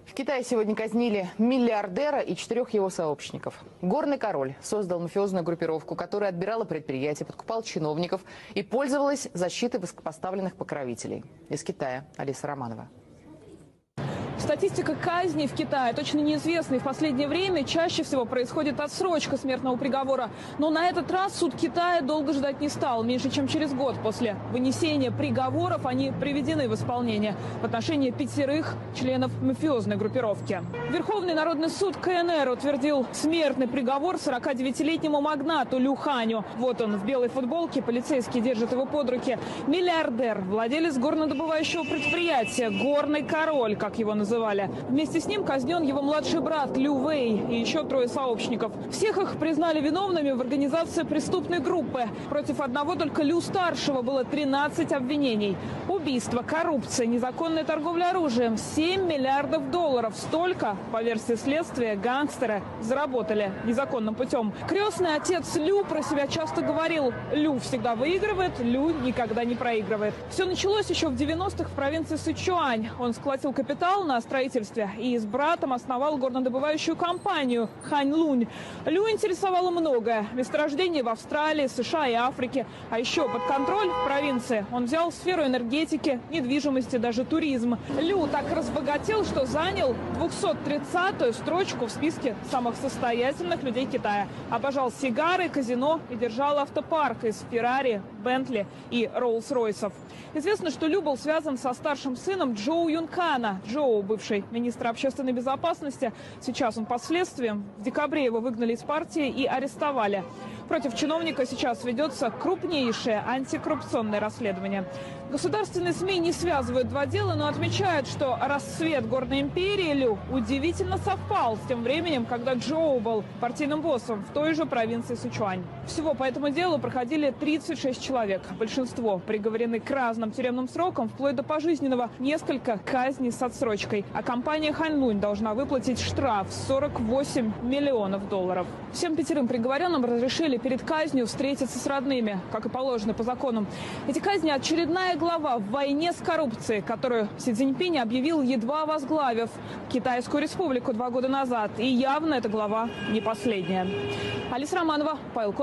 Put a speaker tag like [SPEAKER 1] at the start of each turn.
[SPEAKER 1] В Китае сегодня казнили миллиардера и 4 его сообщников. Горный король создал мафиозную группировку, которая отбирала предприятия, подкупал чиновников и пользовалась защитой высокопоставленных покровителей. Из Китая Алиса Романова.
[SPEAKER 2] Статистика казней в Китае точно неизвестна, и в последнее время чаще всего происходит отсрочка смертного приговора. Но на этот раз суд Китая долго ждать не стал. Меньше чем через год после вынесения приговоров они приведены в исполнение в отношении 5 членов мафиозной группировки. Верховный народный суд КНР утвердил смертный приговор 49-летнему магнату Лю Ханю. Вот он в белой футболке, полицейские держат его под руки. Миллиардер, владелец горнодобывающего предприятия, горный король, как его называют. Вместе с ним казнен его младший брат Лю Вэй и еще 3 сообщников. Всех их признали виновными в организации преступной группы. Против одного только Лю-старшего было 13 обвинений. Убийство, коррупция, незаконная торговля оружием, 7 миллиардов долларов. Столько, по версии следствия, гангстеры заработали незаконным путем. Крестный отец Лю про себя часто говорил: Лю всегда выигрывает, Лю никогда не проигрывает. Все началось еще в 90-х в провинции Сычуань. Он сколотил капитал на строительстве и с братом основал горнодобывающую компанию Хань Лунь. Лю интересовало многое. Месторождения в Австралии, США и Африке. А еще под контроль в провинции он взял сферу энергетики, недвижимости, даже туризм. Лю так разбогател, что занял 230-ю строчку в списке самых состоятельных людей Китая. Обожал сигары, казино и держал автопарк из Феррари, Бентли и Роллс-Ройсов. Известно, что Лю был связан со старшим сыном Чжоу Юнкана. Чжоу, бывший министр общественной безопасности. Сейчас он под следствием. В декабре его выгнали из партии и арестовали. Против чиновника сейчас ведется крупнейшее антикоррупционное расследование. Государственные СМИ не связывают два дела, но отмечают, что расцвет горной империи Лю удивительно совпал с тем временем, когда Чжоу был партийным боссом в той же провинции Сычуань. Всего по этому делу проходили 36 человек. Большинство приговорены к разным тюремным срокам, вплоть до пожизненного, несколько казней с отсрочкой. А компания Хань Лунь должна выплатить штраф в 48 миллионов долларов. Всем 5 приговоренным разрешили перед казнью встретиться с родными, как и положено по закону. Эти казни – очередная глава в войне с коррупцией, которую Си Цзиньпинь объявил, едва возглавив Китайскую республику 2 года назад. И явно эта глава не последняя. Алиса Романова, Павел Косов.